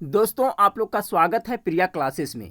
दोस्तों, आप लोग का स्वागत है प्रिया क्लासेस में।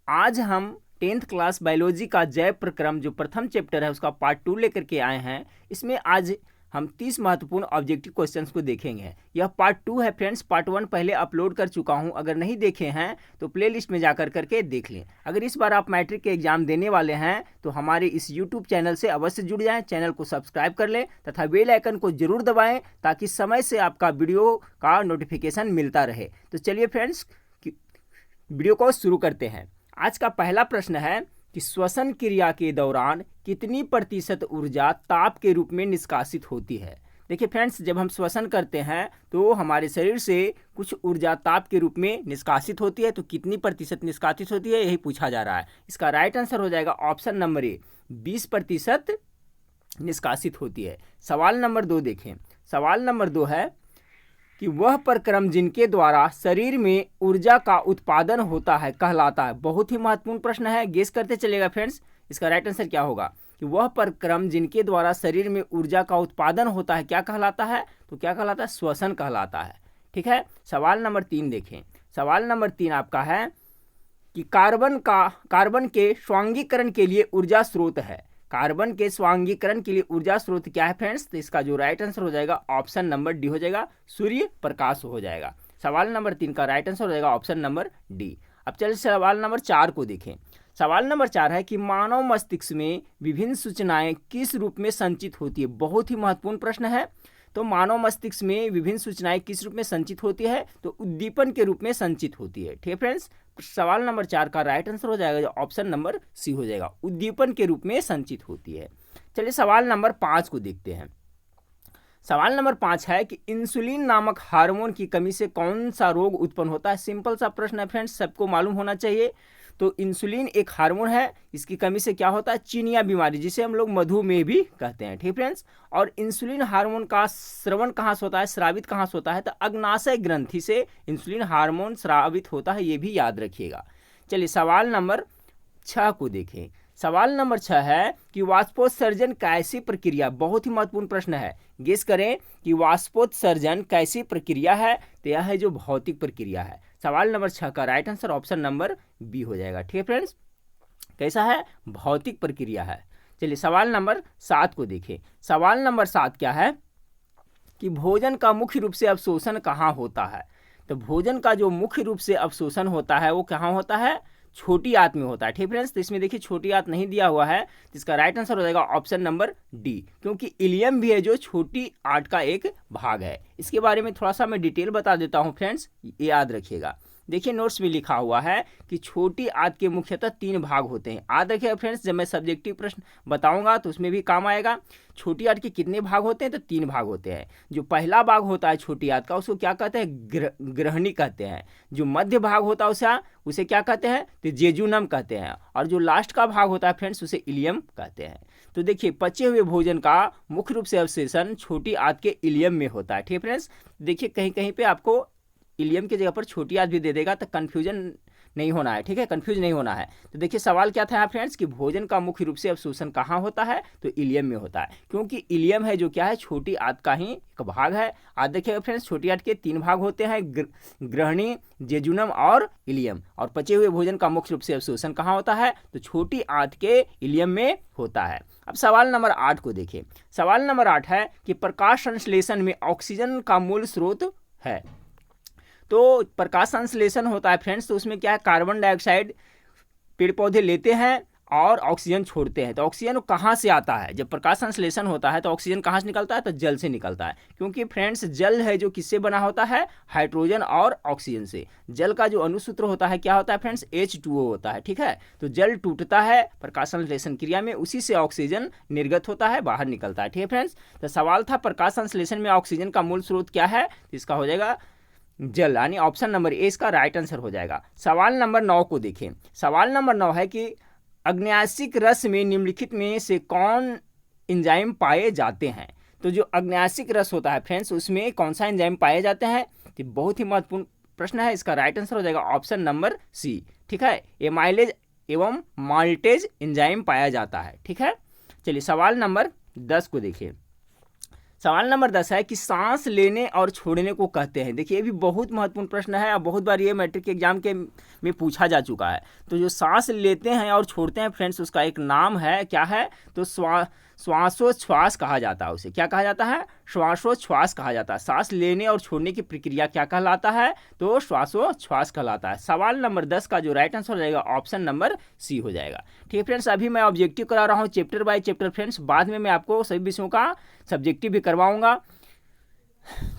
आज हम 10th क्लास बायोलॉजी का जैव प्रक्रम जो प्रथम चैप्टर है उसका पार्ट 2 लेकर के आए हैं। इसमें आज हम 30 महत्वपूर्ण ऑब्जेक्टिव क्वेश्चंस को देखेंगे। यह पार्ट 2 है फ्रेंड्स। पार्ट 1 पहले अपलोड कर चुका हूं, अगर नहीं देखे हैं तो प्लेलिस्ट में जाकर करके देख लें। अगर इस बार आप मैट्रिक के एग्जाम देने वाले हैं तो हमारे इस यूट्यूब चैनल से अवश्य जुड़ जाएं, चैनल को सब्सक्राइब कर लें तथा बेल आइकन को जरूर दबाएं ताकि समय से आपका वीडियो का नोटिफिकेशन मिलता रहे। तो चलिए फ्रेंड्स, वीडियो को शुरू करते हैं। आज का पहला प्रश्न है कि श्वसन क्रिया के दौरान कितनी प्रतिशत ऊर्जा ताप के रूप में निष्कासित होती है। देखिए फ्रेंड्स, जब हम श्वसन करते हैं तो हमारे शरीर से कुछ ऊर्जा ताप के रूप में निष्कासित होती है। तो कितनी प्रतिशत निष्कासित होती है, यही पूछा जा रहा है। इसका राइट आंसर हो जाएगा ऑप्शन नंबर ए, 20% निष्कासित होती है। सवाल नंबर 2 देखें। सवाल नंबर 2 है कि वह प्रक्रम जिनके द्वारा शरीर में ऊर्जा का उत्पादन होता है कहलाता है। बहुत ही महत्वपूर्ण प्रश्न है, गेस करते चलेगा फ्रेंड्स। इसका राइट आंसर क्या होगा कि वह प्रक्रम जिनके द्वारा शरीर में ऊर्जा का उत्पादन होता है क्या कहलाता है? तो क्या कहलाता है? श्वसन कहलाता है। ठीक है। सवाल नंबर 3 देखें। सवाल नंबर 3 आपका है कि कार्बन के स्वांगीकरण के लिए ऊर्जा स्रोत है। कार्बन के स्वांगीकरण के लिए ऊर्जा स्रोत क्या है फ्रेंड्स? तो इसका जो राइट आंसर हो जाएगा ऑप्शन नंबर डी हो जाएगा, सूर्य प्रकाश हो जाएगा। सवाल नंबर 3 का राइट आंसर हो जाएगा ऑप्शन नंबर डी। अब चलिए सवाल नंबर 4 को देखें। सवाल नंबर 4 है कि मानव मस्तिष्क में विभिन्न सूचनाएं किस रूप में संचित होती है। बहुत ही महत्वपूर्ण प्रश्न है। तो मानव मस्तिष्क में विभिन्न सूचनाएं किस रूप में संचित होती है? तो उद्दीपन के रूप में संचित होती है। ठीक है फ्रेंड्स। सवाल नंबर 4 का राइट आंसर हो जाएगा जो ऑप्शन नंबर सी हो जाएगा, उद्दीपन के रूप में संचित होती है। चलिए सवाल नंबर 5 को देखते हैं। सवाल नंबर 5 है कि इंसुलिन नामक हार्मोन की कमी से कौन सा रोग उत्पन्न होता है। सिंपल सा प्रश्न है फ्रेंड्स, सबको मालूम होना चाहिए। तो इंसुलिन एक हार्मोन है, इसकी कमी से क्या होता है? चिनिया बीमारी, जिसे हम लोग मधुमेह भी कहते हैं। ठीक फ्रेंड्स। और इंसुलिन हार्मोन का स्रवण कहाँ से होता है, स्रावित कहाँ से होता है? तो अग्नाशय ग्रंथि से इंसुलिन हार्मोन स्रावित होता है, ये भी याद रखिएगा। चलिए सवाल नंबर 6 को देखें। सवाल नंबर 6 है कि वाष्पोत्सर्जन कैसी प्रक्रिया। बहुत ही महत्वपूर्ण प्रश्न है, गेस करें कि वाष्पोत्सर्जन कैसी प्रक्रिया है। तो यह है जो भौतिक प्रक्रिया है। सवाल नंबर 6 का right answer option number B हो जाएगा। ठीक है फ्रेंड्स। कैसा है? भौतिक प्रक्रिया है। चलिए सवाल नंबर 7 को देखें। सवाल नंबर 7 क्या है कि भोजन का मुख्य रूप से अवशोषण कहाँ होता है। तो भोजन का जो मुख्य रूप से अवशोषण होता है वो कहाँ होता है? छोटी आंत में होता है। ठीक फ्रेंड्स। तो इसमें देखिए छोटी आंत नहीं दिया हुआ है, जिसका राइट आंसर हो जाएगा ऑप्शन नंबर डी, क्योंकि इलियम भी है जो छोटी आंत का एक भाग है। इसके बारे में थोड़ा सा मैं डिटेल बता देता हूं फ्रेंड्स, ये याद रखिएगा। देखिए नोट्स में लिखा हुआ है कि छोटी आंत के मुख्यतः 3 भाग होते हैं। याद रखिएगा फ्रेंड्स, जब मैं सब्जेक्टिव प्रश्न बताऊंगा तो उसमें भी काम आएगा। छोटी आंत के कितने भाग होते हैं? तो 3 भाग होते हैं। जो पहला भाग होता है छोटी आंत का, उसको क्या कहते हैं? ग्रहणी कहते हैं। जो मध्य भाग होता है उसे क्या कहते हैं? तो जेजुनम कहते हैं। और जो लास्ट का भाग होता है फ्रेंड्स उसे इलियम कहते हैं। तो देखिए पचे हुए भोजन का मुख्य रूप से अवशोषण छोटी आंत के इलियम में होता है। ठीक फ्रेंड्स। देखिए कहीं कहीं पे आपको इलियम की जगह पर छोटी आंत भी दे देगा, तो कंफ्यूजन नहीं होना है। ठीक है, कंफ्यूज नहीं होना है। तो देखिए सवाल क्या था यहाँ फ्रेंड्स कि भोजन का मुख्य रूप से अवशोषण कहाँ होता है? तो इलियम में होता है, क्योंकि इलियम है जो क्या है? छोटी आंत का ही एक भाग है। आज देखिएगा फ्रेंड्स, छोटी आंत के 3 भाग होते हैं, ग्रहणी, जेजुनम और इलियम। और पचे हुए भोजन का मुख्य रूप से अवशोषण कहाँ होता है? तो छोटी आंत के इलियम में होता है। अब सवाल नंबर 8 को देखिए। सवाल नंबर 8 है कि प्रकाश संश्लेषण में ऑक्सीजन का मूल स्रोत है। तो प्रकाश संश्लेषण होता है फ्रेंड्स, तो उसमें क्या है? कार्बन डाइऑक्साइड पेड़ पौधे लेते हैं और ऑक्सीजन छोड़ते हैं। तो ऑक्सीजन कहाँ से आता है? जब प्रकाश संश्लेषण होता है तो ऑक्सीजन कहाँ से निकलता है? तो जल से निकलता है, क्योंकि फ्रेंड्स जल है जो किससे बना होता है? हाइड्रोजन और ऑक्सीजन से। जल का जो अणुसूत्र होता है क्या होता है फ्रेंड्स? H2O होता है। ठीक है। तो जल टूटता है प्रकाश संश्लेषण क्रिया में, उसी से ऑक्सीजन निर्गत होता है, बाहर निकलता है। ठीक है फ्रेंड्स। तो सवाल था प्रकाश संश्लेषण में ऑक्सीजन का मूल स्रोत क्या है? तो इसका हो जाएगा जल, यानी ऑप्शन नंबर ए इसका राइट आंसर हो जाएगा। सवाल नंबर 9 को देखें। सवाल नंबर 9 है कि अग्न्याशिक रस में निम्नलिखित में से कौन एंजाइम पाए जाते हैं। तो जो अग्न्याशिक रस होता है फ्रेंड्स उसमें कौन सा एंजाइम पाए जाते हैं? तो बहुत ही महत्वपूर्ण प्रश्न है, इसका राइट आंसर हो जाएगा ऑप्शन नंबर सी। ठीक है, एमाइलेज एवं माल्टेज एंजाइम पाया जाता है। ठीक है। चलिए सवाल नंबर 10 को देखिए। सवाल नंबर 10 है कि सांस लेने और छोड़ने को कहते हैं। देखिए ये भी बहुत महत्वपूर्ण प्रश्न है और बहुत बार ये मैट्रिक के एग्जाम के में पूछा जा चुका है। तो जो सांस लेते हैं और छोड़ते हैं फ्रेंड्स, उसका एक नाम है, क्या है, तो श्वासोच्छ्वास कहा जाता है। उसे क्या कहा जाता है? श्वासोच्छ्वास कहा जाता है। सांस लेने और छोड़ने की प्रक्रिया क्या कहलाता है? तो श्वासोच्छ्वास कहलाता है। सवाल नंबर 10 का जो राइट आंसर हो जाएगा ऑप्शन नंबर सी हो जाएगा। ठीक है फ्रेंड्स, अभी मैं ऑब्जेक्टिव करा रहा हूँ चैप्टर बाय चैप्टर फ्रेंड्स, बाद में मैं आपको सभी विषयों का सब्जेक्टिव भी करवाऊंगा।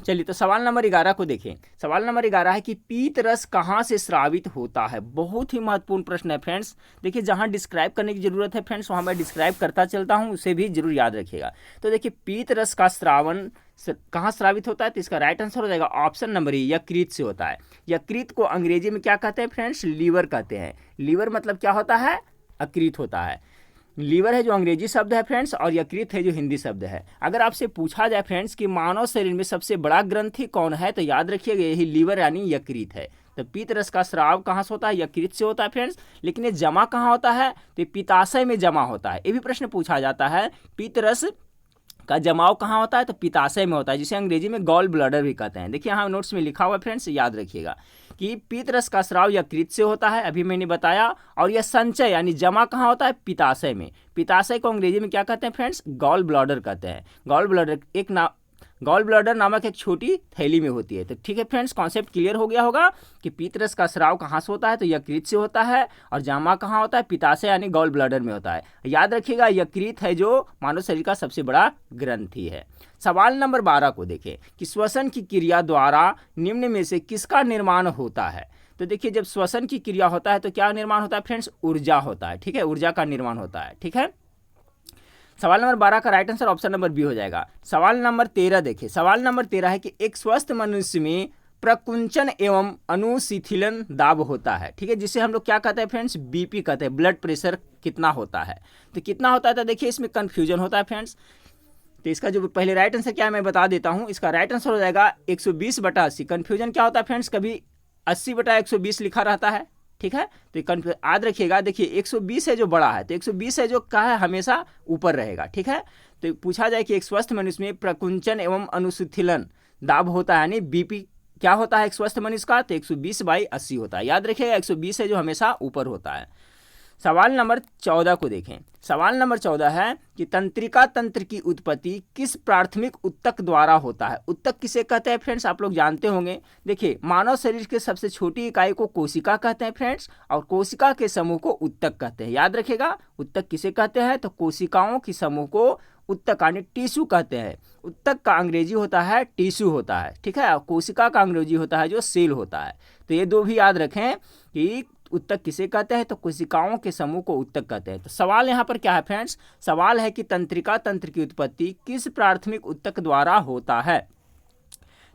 चलिए तो सवाल नंबर 11 को देखें। सवाल नंबर 11 है कि पीत रस कहाँ से स्रावित होता है। बहुत ही महत्वपूर्ण प्रश्न है फ्रेंड्स। देखिए जहाँ डिस्क्राइब करने की जरूरत है फ्रेंड्स वहाँ मैं डिस्क्राइब करता चलता हूँ, उसे भी जरूर याद रखिएगा। तो देखिए पीत रस का स्रावन कहाँ स्रावित होता है, तो इसका राइट आंसर हो जाएगा ऑप्शन नंबर ए, यकृत से होता है। यकृत को अंग्रेजी में क्या कहते हैं फ्रेंड्स? लीवर कहते हैं। लीवर मतलब क्या होता है? अकृत होता है। लीवर है जो अंग्रेजी शब्द है फ्रेंड्स, और यकृत है जो हिंदी शब्द है। अगर आपसे पूछा जाए फ्रेंड्स कि मानव शरीर में सबसे बड़ा ग्रंथि कौन है, तो याद रखिएगा यही लीवर यानी यकृत है। तो पीत रस का स्राव कहाँ से होता है? यकृत से होता है फ्रेंड्स। लेकिन ये जमा कहाँ होता है? तो पित्ताशय में जमा होता है। ये भी प्रश्न पूछा जाता है, पीत रस का जमाव कहाँ होता है? तो पित्ताशय में होता है, जिसे अंग्रेजी में गॉल ब्लैडर भी कहते हैं। देखिए यहाँ नोट्स में लिखा हुआ है फ्रेंड्स, याद रखिएगा कि पीत रस का स्राव यकृत से होता है, अभी मैंने बताया। और यह संचय यानी जमा कहाँ होता है? पित्ताशय में। पित्ताशय को अंग्रेजी में क्या कहते हैं फ्रेंड्स? गॉल ब्लैडर कहते हैं। गॉल ब्लैडर नामक एक छोटी थैली में होती है। तो ठीक है फ्रेंड्स, कॉन्सेप्ट क्लियर हो गया होगा कि पीत रस का स्राव कहाँ से होता है? तो यकृत से होता है, और जमा कहाँ होता है? पित्ताशय यानी गॉल ब्लैडर में होता है। याद रखिएगा यकृत है जो मानव शरीर का सबसे बड़ा ग्रंथि है। सवाल नंबर 12 को देखें कि श्वसन की क्रिया द्वारा निम्न में से किसका निर्माण होता है। तो देखिए जब श्वसन की क्रिया होता है तो क्या निर्माण होता है फ्रेंड्स? ऊर्जा होता है। ठीक है, ऊर्जा का निर्माण होता है। ठीक है, सवाल नंबर 12 का right answer option number B हो जाएगा। सवाल नंबर 13 देखिए। सवाल नंबर 13 है कि एक स्वस्थ मनुष्य में प्रकुंचन एवं अनुशीथिलन दाब होता है। ठीक है, जिसे हम लोग क्या कहते हैं फ्रेंड्स? बीपी कहते हैं। ब्लड प्रेशर कितना होता है, तो कितना होता है? तो देखिए इसमें कंफ्यूजन होता है फ्रेंड्स। तो इसका जो पहले राइट आंसर क्या है मैं बता देता हूं। इसका राइट आंसर हो जाएगा 120/80। कंफ्यूजन क्या होता है फ्रेंड्स? कभी 80/120 लिखा रहता है। ठीक है, तो याद रखिएगा। देखिए 120 है जो बड़ा है, तो 120 है जो क्या है? हमेशा ऊपर रहेगा। ठीक है, तो पूछा जाए कि एक स्वस्थ मनुष्य में प्रकुंचन एवं अनुशीथिलन दाब होता है, यानी बीपी क्या होता है एक स्वस्थ मनुष्य का? तो 120/80 होता है। याद रखिएगा 120 है जो हमेशा ऊपर होता है। सवाल नंबर 14 को देखें। सवाल नंबर 14 है कि तंत्रिका तंत्र की उत्पत्ति किस प्राथमिक उत्तक द्वारा होता है। उत्तक किसे कहते हैं फ्रेंड्स? आप लोग जानते होंगे। देखिए मानव शरीर के सबसे छोटी इकाई को कोशिका कहते हैं फ्रेंड्स, और कोशिका के समूह को उत्तक कहते हैं। याद रखिएगा उत्तक किसे कहते हैं? तो कोशिकाओं के समूह को उत्तक यानी टिश्यू कहते हैं। उत्तक का अंग्रेजी होता है टिश्यू होता है। ठीक है, कोशिका का अंग्रेजी होता है जो सेल होता है। तो ये दो भी याद रखें कि उत्तक किसे कहते हैं? तो कोशिकाओं के समूह को उत्तक कहते हैं। तो सवाल यहाँ पर क्या है फ्रेंड्स? सवाल है कि तंत्रिका तंत्र की उत्पत्ति किस प्राथमिक उत्तक द्वारा होता है।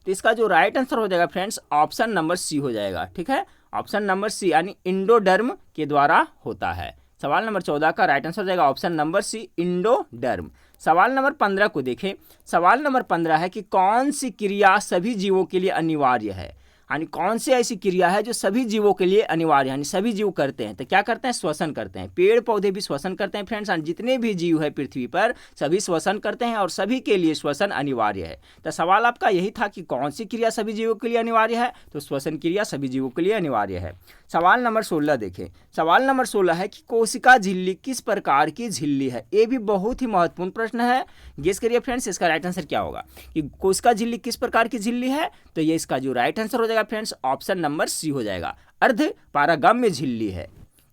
तो इसका जो राइट आंसर हो जाएगा फ्रेंड्स ऑप्शन नंबर सी हो जाएगा। ठीक है, ऑप्शन नंबर सी यानी इंडोडर्म के द्वारा होता है। सवाल नंबर 14 का राइट आंसर हो जाएगा ऑप्शन नंबर सी, इंडोडर्म। सवाल नंबर 15 को देखें। सवाल नंबर 15 है कि कौन सी क्रिया सभी जीवों के लिए अनिवार्य है, यानी कौन सी ऐसी क्रिया है जो सभी जीवों के लिए अनिवार्य है, यानी सभी जीव करते हैं। तो क्या करते हैं? श्वसन करते हैं। पेड़ पौधे भी श्वसन करते हैं फ्रेंड्स, और जितने भी जीव है पृथ्वी पर सभी श्वसन करते हैं और सभी के लिए श्वसन अनिवार्य है। तो सवाल आपका यही था कि कौन सी क्रिया सभी जीवों के लिए अनिवार्य है, तो श्वसन क्रिया सभी जीवों के लिए अनिवार्य है। सवाल नंबर 16 देखें। सवाल नंबर 16 है कि कोशिका झिल्ली किस प्रकार की झिल्ली है। ये भी बहुत ही महत्वपूर्ण प्रश्न है। गेस करिए फ्रेंड्स इसका राइट आंसर क्या होगा कि कोशिका झिल्ली किस प्रकार की झिल्ली है। तो ये इसका जो राइट आंसर हो जाएगा फ्रेंड्स ऑप्शन नंबर सी हो जाएगा, अर्ध पारागम्य झिल्ली है।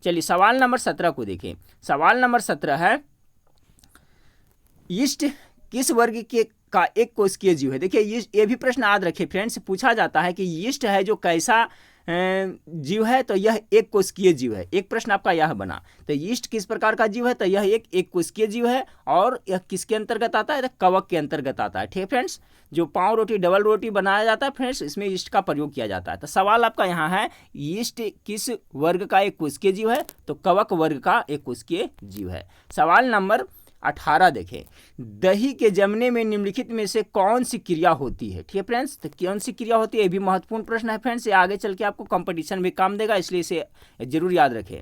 चलिए सवाल नंबर 17 को देखें। सवाल नंबर 17 है यीस्ट किस वर्ग के का एक कोशिकीय जीव है। देखिए ये भी प्रश्न याद रखें फ्रेंड्स, पूछा जाता है कि यीस्ट है जो कैसा जीव है, तो यह एक कोशिकीय जीव है। एक प्रश्न आपका यह बना, तो यीस्ट किस प्रकार का जीव है, तो यह एक कोशिकीय जीव है, और यह किसके अंतर्गत आता है, तो कवक के अंतर्गत आता है। ठीक है फ्रेंड्स, जो पाव रोटी डबल रोटी बनाया जाता है फ्रेंड्स, इसमें यीस्ट का प्रयोग किया जाता है। तो सवाल आपका यहाँ है यीस्ट किस वर्ग का एक कोशिकीय जीव है, तो कवक वर्ग का एक कोशिकीय जीव है। सवाल नंबर 18 देखें। दही के जमने में निम्नलिखित में से कौन सी क्रिया होती है। ठीक है फ्रेंड्स, तो कौन सी क्रिया होती है, ये भी महत्वपूर्ण प्रश्न है फ्रेंड्स। ये आगे चल के आपको कंपटीशन में काम देगा, इसलिए इसे जरूर याद रखें।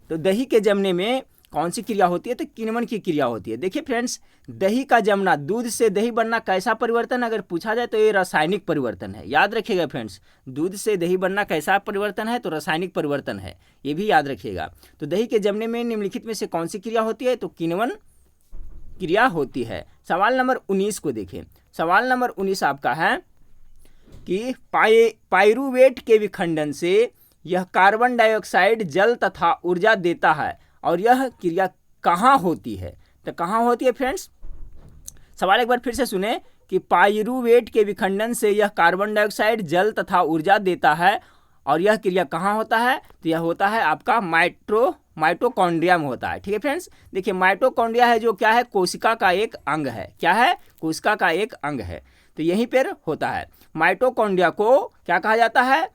तो दही के जमने में कौन सी क्रिया होती है? तो किण्वन की क्रिया होती है। देखिए फ्रेंड्स, दही का जमना, दूध से दही बनना कैसा परिवर्तन अगर पूछा जाए तो ये रासायनिक परिवर्तन है। याद रखिएगा फ्रेंड्स, दूध से दही बनना कैसा परिवर्तन है? तो रासायनिक परिवर्तन है, ये भी याद रखिएगा। तो दही के जमने में निम्नलिखित में से कौन सी क्रिया होती है? तो किण्वन क्रिया होती है। सवाल नंबर 19 को देखें। सवाल नंबर 19 आपका है कि पाइरूवेट के विखंडन से यह कार्बन डाइऑक्साइड जल तथा ऊर्जा देता है और यह क्रिया कहाँ होती है? तो कहाँ होती है फ्रेंड्स? सवाल एक बार फिर से सुने कि पाइरूवेट के विखंडन से यह कार्बन डाइऑक्साइड जल तथा ऊर्जा देता है और यह क्रिया कहाँ होता है? तो यह होता है आपका माइटोकॉन्ड्रिया में होता है। ठीक है फ्रेंड्स, देखिए माइटोकॉन्ड्रिया है जो क्या है? कोशिका का एक अंग है। क्या है? कोशिका का एक अंग है, तो यहीं पर होता है। माइटोकॉन्ड्रिया को क्या कहा जाता है?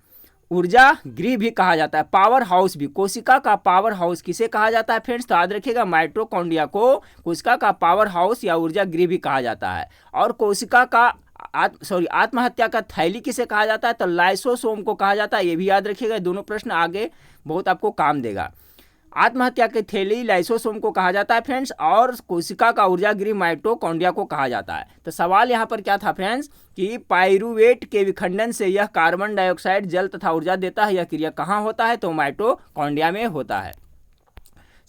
ऊर्जा गृह भी कहा जाता है, पावर हाउस भी। कोशिका का पावर हाउस किसे कहा जाता है फ्रेंड्स? तो याद रखिएगा, माइटोकॉन्ड्रिया को कोशिका का पावर हाउस या ऊर्जा गृह भी कहा जाता है। और कोशिका का आत्महत्या का थैली किसे कहा जाता है? तो लाइसोसोम को कहा जाता है। ये भी याद रखिएगा, दोनों प्रश्न आगे बहुत आपको काम देगा। आत्महत्या की थैली लाइसोसोम को कहा जाता है फ्रेंड्स, और कोशिका का ऊर्जा गृह माइटोकॉन्ड्रिया को कहा जाता है। तो सवाल यहाँ पर क्या था फ्रेंड्स कि पाइरूवेट के विखंडन से यह कार्बन डाइऑक्साइड जल तथा ऊर्जा देता है, यह क्रिया कहाँ होता है? तो माइटोकॉन्ड्रिया में होता है।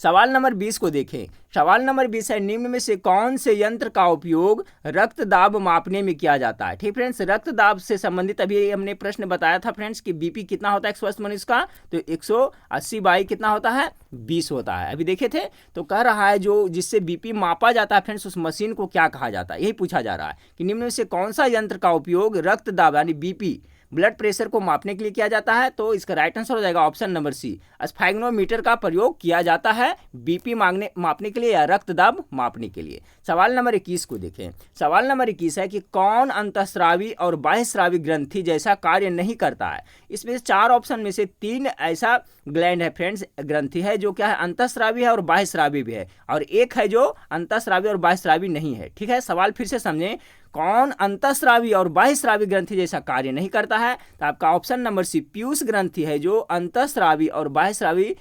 सवाल नंबर 20 को देखें। सवाल नंबर 20 है, निम्न में से कौन से यंत्र का उपयोग रक्त दाब मापने में किया जाता है? ठीक फ्रेंड्स, रक्त दाब से संबंधित अभी हमने प्रश्न बताया था फ्रेंड्स कि बीपी कितना होता है एक स्वस्थ मनुष्य का? तो 180 बाई कितना होता है? 20 होता है। अभी देखे थे, तो कह रहा है जो जिससे बीपी मापा जाता है फ्रेंड्स, उस मशीन को क्या कहा जाता है? यही पूछा जा रहा है कि निम्न में से कौन सा यंत्र का उपयोग रक्त दाब यानी बीपी ब्लड प्रेशर को मापने के लिए किया जाता है? तो इसका राइट आंसर हो जाएगा ऑप्शन नंबर सी, स्फैग्नोमीटर का प्रयोग किया जाता है बीपी मापने के लिए या रक्त दाब मापने के लिए। सवाल नंबर 21 को देखें। सवाल नंबर 21 है कि कौन अंतःस्रावी और बाह्यस्रावी ग्रंथि जैसा कार्य नहीं करता है? इसमें 4 ऑप्शन में से 3 ऐसा ग्लैंड है फ्रेंड्स, ग्रंथि है जो क्या है? अंतःस्रावी है और बाह्यस्रावी भी है, और एक है जो अंतःस्रावी और बाह्यस्रावी नहीं है। ठीक है, सवाल फिर से समझें, कौन अंतःस्रावी और बाह्यस्रावी ग्रंथि जैसा कार्य नहीं करता है? तो आपका ऑप्शन नंबर सी पीयूष ग्रंथि है जो अंतःस्रावी और बाह्यस्रावी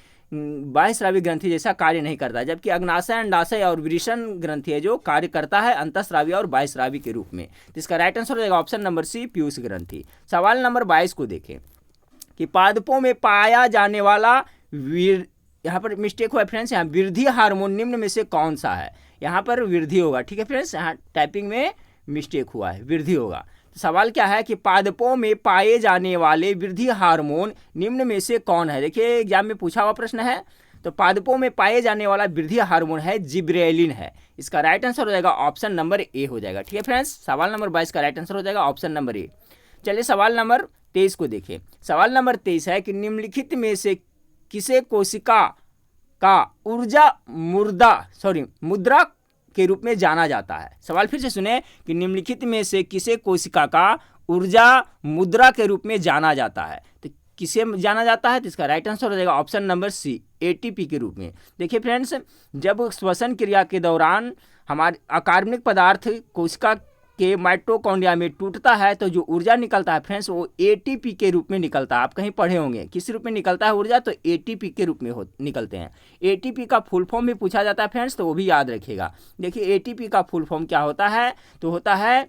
ग्रंथि जैसा कार्य नहीं करता है, जबकि अग्नाशय, अंडाशय और वृषण ग्रंथि है जो कार्य करता है अंतःस्रावी और बाह्यस्रावी के रूप में। तो इसका राइट आंसर हो जाएगा ऑप्शन नंबर सी पीयूष ग्रंथि। सवाल नंबर 22 को देखें कि पादपों में पाया जाने वाला यहाँ पर मिस्टेक हुआ फ्रेंड्स, यहाँ वृद्धि हार्मोन निम्न में से कौन सा है? यहाँ पर वृद्धि होगा। ठीक है फ्रेंड्स, यहाँ टाइपिंग में मिस्टेक हुआ है, वृद्धि होगा। तो सवाल क्या है कि पादपों में पाए जाने वाले वृद्धि हार्मोन निम्न में से कौन है? देखिए एग्जाम में पूछा हुआ प्रश्न है, तो पादपों में पाए जाने वाला वृद्धि हार्मोन है जिब्रेलिन है। इसका राइट आंसर हो जाएगा ऑप्शन नंबर ए हो जाएगा। ठीक है फ्रेंड्स, सवाल नंबर 22 का राइट आंसर हो जाएगा ऑप्शन नंबर ए। चलिए सवाल नंबर 23 को देखें। सवाल नंबर 23 है कि निम्नलिखित में से किसे कोशिका का मुद्रा के रूप में जाना जाता है? सवाल फिर से सुने कि निम्नलिखित में से किसे कोशिका का ऊर्जा मुद्रा के रूप में जाना जाता है? तो किसे जाना जाता है? तो इसका राइट आंसर हो जाएगा ऑप्शन नंबर सी एटीपी के रूप में। देखिए फ्रेंड्स, जब श्वसन क्रिया के दौरान हमारे अकार्बनिक पदार्थ कोशिका के माइटोकॉन्ड्रिया में टूटता है तो जो ऊर्जा निकलता है फ्रेंड्स वो एटीपी के रूप में निकलता है। आप कहीं पढ़े होंगे किस रूप में निकलता है ऊर्जा? तो एटीपी के रूप में निकलते हैं। एटीपी का फुल फॉर्म भी पूछा जाता है फ्रेंड्स, तो वो भी याद रखिएगा। देखिए एटीपी का फुल फॉर्म क्या होता है? तो होता है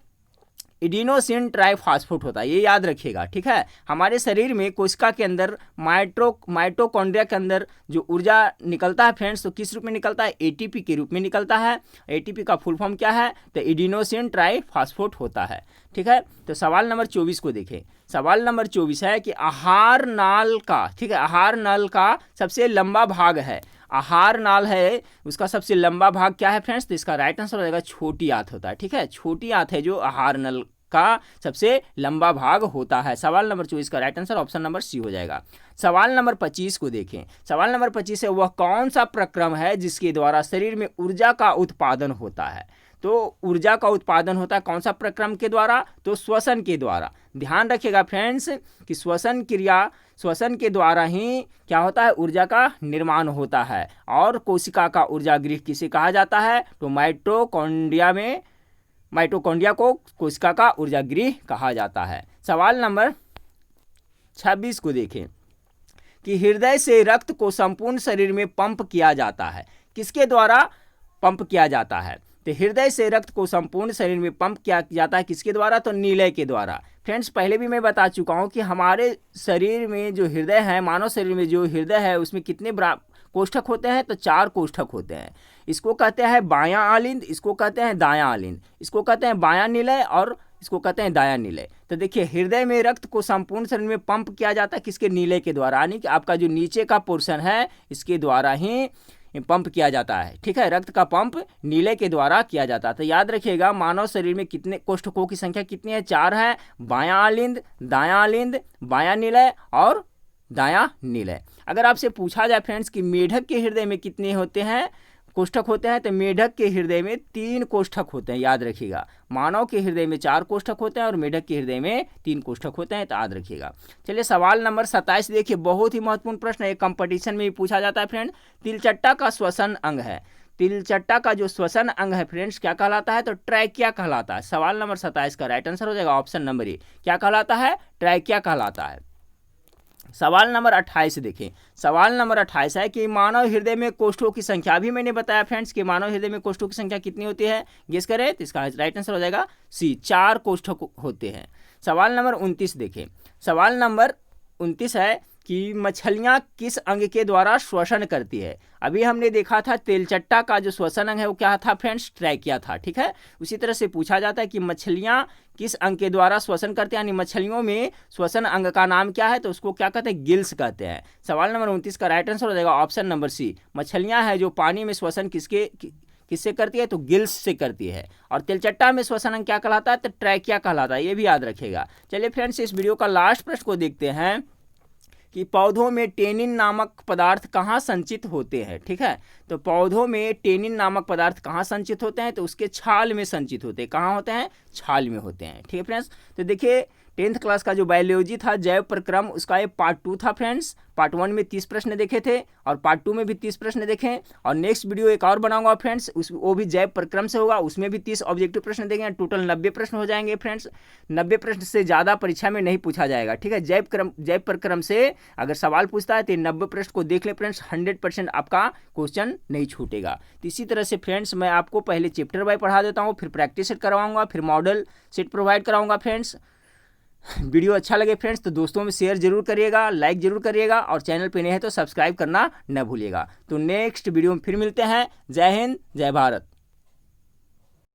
एडिनोसिन ट्राइफॉस्फेट होता है, ये याद रखिएगा। ठीक है, हमारे शरीर में कोशिका के अंदर माइटोकॉन्ड्रिया के अंदर जो ऊर्जा निकलता है फ्रेंड्स, तो किस रूप में निकलता है? एटीपी के रूप में निकलता है। एटीपी का फुल फॉर्म क्या है? तो एडिनोसिन ट्राइफॉस्फेट होता है। ठीक है, तो सवाल नंबर 24 को देखें। सवाल नंबर 24 है कि आहार नाल का, ठीक है, आहार नल का सबसे लंबा भाग है। आहार नाल है, उसका सबसे लंबा भाग क्या है फ्रेंड्स? तो इसका राइट आंसर हो जाएगा छोटी आंत होता है। ठीक है, छोटी आंत है जो आहार नल का सबसे लंबा भाग होता है। सवाल नंबर 24 का right answer option number C हो जाएगा। सवाल नंबर 25 को देखें। सवाल नंबर 25 है, वह कौन सा प्रक्रम है जिसके द्वारा शरीर में ऊर्जा का उत्पादन होता है? तो ऊर्जा का उत्पादन होता है कौन सा प्रक्रम के द्वारा? तो श्वसन के द्वारा। ध्यान रखिएगा फ्रेंड्स कि श्वसन के द्वारा ही क्या होता है? ऊर्जा का निर्माण होता है। और कोशिका का ऊर्जा गृह किसे कहा जाता है? तो माइटोकॉन्ड्रिया को कोशिका का ऊर्जा गृह कहा जाता है। सवाल नंबर 26 को देखें कि हृदय से रक्त को संपूर्ण शरीर में पंप किया जाता है। किसके द्वारा पंप किया जाता है? तो हृदय से रक्त को संपूर्ण शरीर में पंप किया जाता है किसके द्वारा? तो नीलय के द्वारा। फ्रेंड्स, पहले भी मैं बता चुका हूं कि हमारे शरीर में जो हृदय है, मानव शरीर में जो हृदय है, उसमें कितने कोष्ठक होते हैं? तो 4 कोष्ठक होते हैं। इसको कहते हैं बायां आलिंद, इसको कहते हैं दायां आलिंद, इसको कहते हैं बायां निलय और इसको कहते हैं दायां निलय। तो देखिए, हृदय में रक्त को संपूर्ण शरीर में पंप किया जाता है किसके? नीलय के द्वारा, यानी कि आपका जो नीचे का पोर्शन है इसके द्वारा ही पंप किया जाता है। ठीक है, रक्त का पंप नीले के द्वारा किया जाता है। तो याद रखिएगा, मानव शरीर में कितने कोष्ठकों की संख्या कितनी है? 4 है। बायां आलिंद, दायां आलिंद, बायां निलय और दायां निलय। अगर आपसे पूछा जाए फ्रेंड्स कि मेढक के हृदय में कितने होते हैं कोष्ठक होते हैं, तो मेढक के हृदय में 3 कोष्ठक होते हैं। याद रखिएगा, मानव के हृदय में 4 कोष्ठक होते हैं और मेढक के हृदय में 3 कोष्ठक होते हैं। तो याद रखिएगा। चलिए सवाल नंबर 27 देखिए, बहुत ही महत्वपूर्ण प्रश्न है, कंपटीशन में भी पूछा जाता है फ्रेंड। तिलचट्टा का श्वसन अंग है। तिलचट्टा का जो श्वसन अंग है फ्रेंड्स क्या कहलाता है? तो ट्रैकिया कहलाता है। सवाल नंबर 27 का राइट आंसर हो जाएगा ऑप्शन नंबर ए। क्या कहलाता है? ट्रैकिया कहलाता है। सवाल नंबर 28 देखें। सवाल नंबर 28 है कि मानव हृदय में कोष्ठों की संख्या, भी मैंने बताया फ्रेंड्स कि मानव हृदय में कोष्ठों की संख्या कितनी होती है? गेस करें, तो इसका राइट आंसर हो जाएगा सी, 4 कोष्ठक होते हैं। सवाल नंबर 29 देखें। सवाल नंबर 29 है कि मछलियां किस अंग के द्वारा श्वसन करती है? अभी हमने देखा था तेलचट्टा का जो श्वसन अंग है वो क्या था फ्रेंड्स? ट्रैकिया था। ठीक है, उसी तरह से पूछा जाता है कि मछलियां किस अंग के द्वारा श्वसन करते हैं, यानी मछलियों में श्वसन अंग का नाम क्या है? तो उसको क्या कहते हैं? गिल्स कहते हैं। सवाल नंबर 29 का राइट आंसर हो जाएगा ऑप्शन नंबर सी। मछलियां है जो पानी में श्वसन किससे करती है? तो गिल्स से करती है। और तिलचट्टा में श्वसन अंग क्या कहलाता है? तो ट्रैकिया कहलाता है। ये भी याद रखेगा। चलिए फ्रेंड्स, इस वीडियो का लास्ट प्रश्न को देखते हैं कि पौधों में टेनिन नामक पदार्थ कहाँ संचित होते हैं। ठीक है, तो पौधों में टेनिन नामक पदार्थ कहाँ संचित होते हैं? तो उसके छाल में संचित होते हैं। कहाँ होते हैं? छाल में होते हैं। ठीक है फ्रेंड्स, तो देखिए 10th क्लास का जो बायोलॉजी था जैव प्रक्रम, उसका ये पार्ट 2 था फ्रेंड्स। पार्ट 1 में 30 प्रश्न देखे थे और पार्ट 2 में भी 30 प्रश्न देखें। और नेक्स्ट वीडियो एक और बनाऊंगा फ्रेंड्स, वो भी जैव प्रक्रम से होगा, उसमें भी 30 ऑब्जेक्टिव प्रश्न देंगे। टोटल 90 प्रश्न हो जाएंगे फ्रेंड्स। 90 प्रश्न से ज़्यादा परीक्षा में नहीं पूछा जाएगा। ठीक है, जैव प्रक्रम से अगर सवाल पूछता है तो 90 प्रश्न को देख ले फ्रेंड्स, 100% आपका क्वेश्चन नहीं छूटेगा। तो इसी तरह से फ्रेंड्स, मैं आपको पहले चैप्टर वाइज पढ़ा देता हूँ, फिर प्रैक्टिस सेट करवाऊंगा, फिर मॉडल सेट प्रोवाइड कराऊंगा फ्रेंड्स। वीडियो अच्छा लगे फ्रेंड्स तो दोस्तों में शेयर जरूर करिएगा, लाइक जरूर करिएगा और चैनल पे नए हैं तो सब्सक्राइब करना न भूलिएगा। तो नेक्स्ट वीडियो में फिर मिलते हैं। जय हिंद, जय भारत।